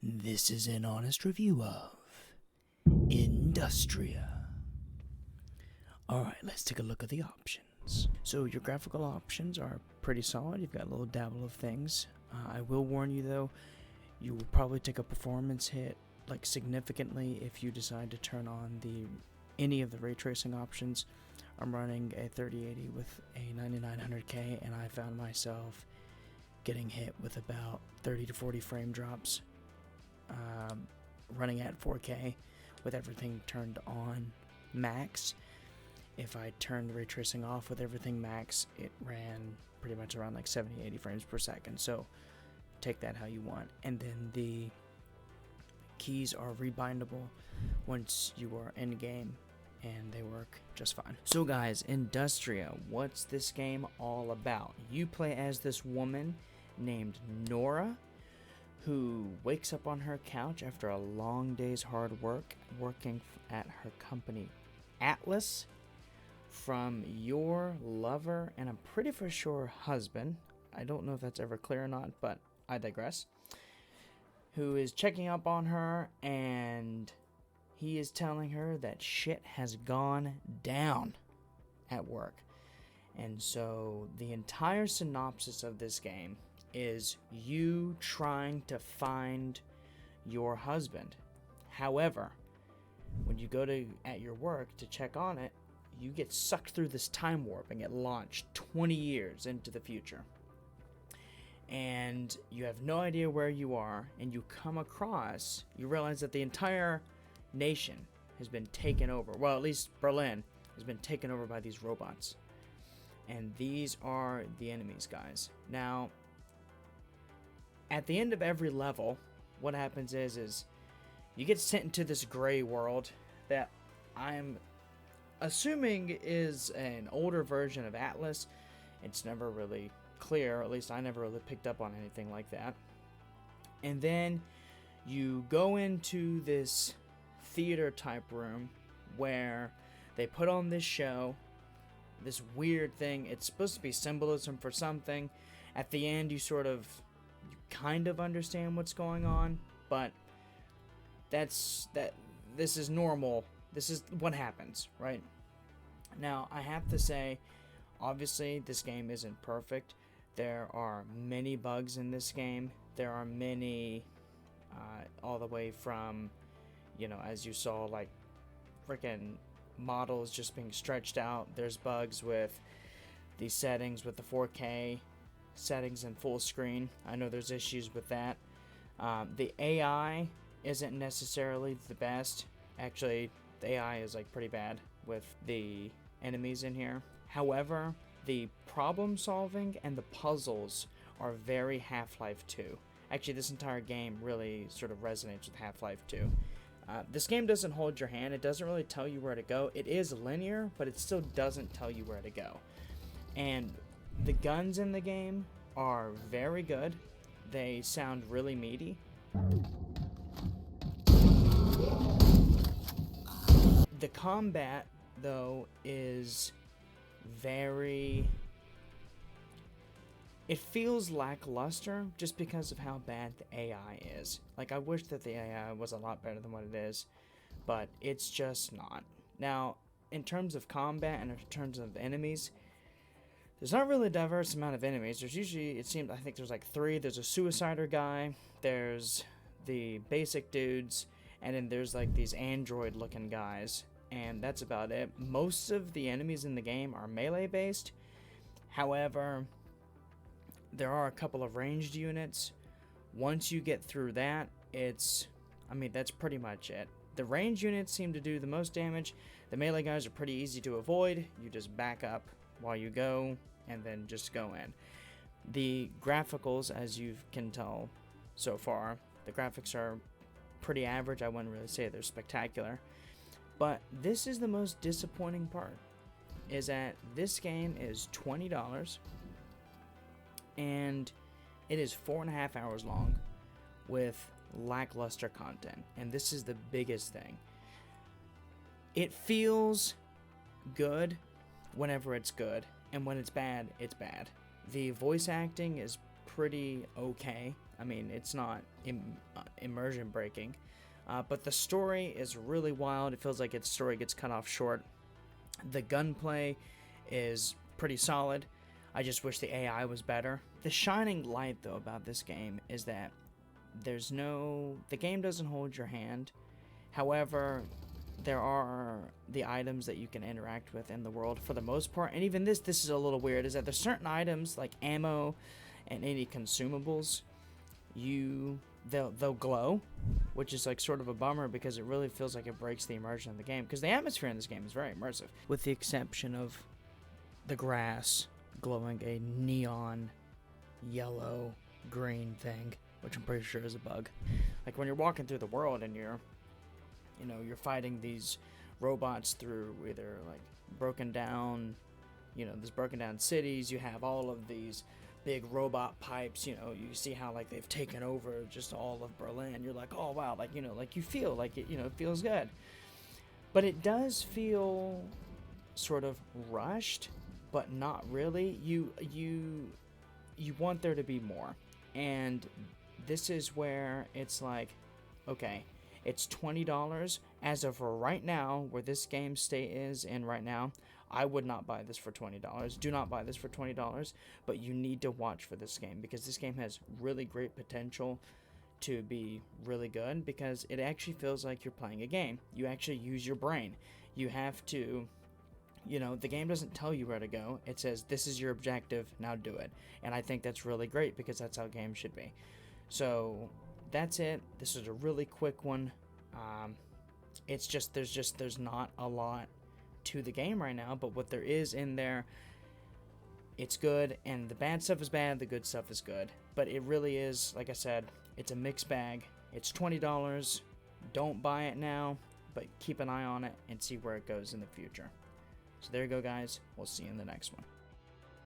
This is an honest review of Industria. Alright, let's take a look at the options. So your graphical options are pretty solid. You've got a little dabble of things. I will warn you though, you will probably take a performance hit like significantly if you decide to turn on any of the ray tracing options. I'm running a 3080 with a 9900K and I found myself getting hit with about 30 to 40 frame drops. Running at 4K with everything turned on max. If I turned ray tracing off with everything max, it ran pretty much around like 70-80 frames per second. So take that how you want. And then the keys are rebindable once you are in game, and they work just fine. So guys, Industria, what's this game all about? You play as this woman named Nora, who wakes up on her couch after a long day's hard work working at her company Atlas from your lover and I'm pretty for sure husband. I don't know if that's ever clear or not, but I digress. Who is checking up on her, and he is telling her that shit has gone down at work. And so the entire synopsis of this game is you trying to find your husband. However, when you go at your work to check on it, you get sucked through this time warp and get launched 20 years into the future. And you have no idea where you are, and you realize that the entire nation has been taken over. Well, at least Berlin has been taken over by these robots. And these are the enemies, guys. Now, at the end of every level, what happens is you get sent into this gray world that I'm assuming is an older version of Atlas. It's never really clear, at least I never really picked up on anything like that. And then you go into this theater type room where they put on this show, this weird thing. It's supposed to be symbolism for something. At the end, you kind of understand what's going on, but this is normal. This is what happens, right? Now, I have to say, obviously, this game isn't perfect. There are many bugs in this game. There are many, all the way from, as you saw, like, freaking models just being stretched out. There's bugs with the settings, with the 4K settings and full screen. I know there's issues with that. The AI isn't necessarily the best. Actually, the AI is like pretty bad with the enemies in here. However, the problem solving and the puzzles are very Half-Life 2. Actually, this entire game really sort of resonates with Half-Life 2. This game doesn't hold your hand. It doesn't really tell you where to go. It is linear, but it still doesn't tell you where to go. And the guns in the game are very good. They sound really meaty. The combat, though, is it feels lackluster just because of how bad the AI is. Like, I wish that the AI was a lot better than what it is, but it's just not. Now, in terms of combat and in terms of enemies, there's not really a diverse amount of enemies. There's usually, I think there's like 3. There's a suicider guy, there's the basic dudes, and then there's like these android looking guys, and that's about it. Most of the enemies in the game are melee based. However, there are a couple of ranged units. Once you get through that, that's pretty much it. The ranged units seem to do the most damage. The melee guys are pretty easy to avoid. You just back up while you go, and then just go in. The graphicals, as you can tell so far, the graphics are pretty average. I wouldn't really say they're spectacular. But this is the most disappointing part, is that this game is $20, and it is 4.5 hours long with lackluster content. And this is the biggest thing. It feels good whenever it's good, and when it's bad, it's bad. The voice acting is pretty okay. I mean, it's not immersion breaking. But the story is really wild. It feels like its story gets cut off short. The gunplay is pretty solid. I just wish the AI was better. The shining light, though, about this game is that the game doesn't hold your hand. However, there are the items that you can interact with in the world for the most part. And even this is a little weird, is that there's certain items like ammo and any consumables, they'll glow, which is like sort of a bummer because it really feels like it breaks the immersion of the game, because the atmosphere in this game is very immersive, with the exception of the grass glowing a neon yellow green thing, which I'm pretty sure is a bug. Like when you're walking through the world and you're fighting these robots through either like broken down cities. You have all of these big robot pipes. You see how like they've taken over just all of Berlin. You're like, oh wow, like you feel like it feels good. But it does feel sort of rushed, but not really. You want there to be more, and this is where it's like, okay, it's $20 as of right now, where this game state is in right now. I would not buy this for $20. Do not buy this for $20, but you need to watch for this game, because this game has really great potential to be really good, because it actually feels like you're playing a game. You actually use your brain. You have to, the game doesn't tell you where to go. It says, this is your objective, now do it. And I think that's really great, because that's how games should be. So that's it. This is a really quick one. There's not a lot to the game right now, but what there is in there, it's good, and the bad stuff is bad, the good stuff is good. But it really is, like I said, it's a mixed bag. It's $20. Don't buy it now, but keep an eye on it and see where it goes in the future. So there you go, guys. We'll see you in the next one.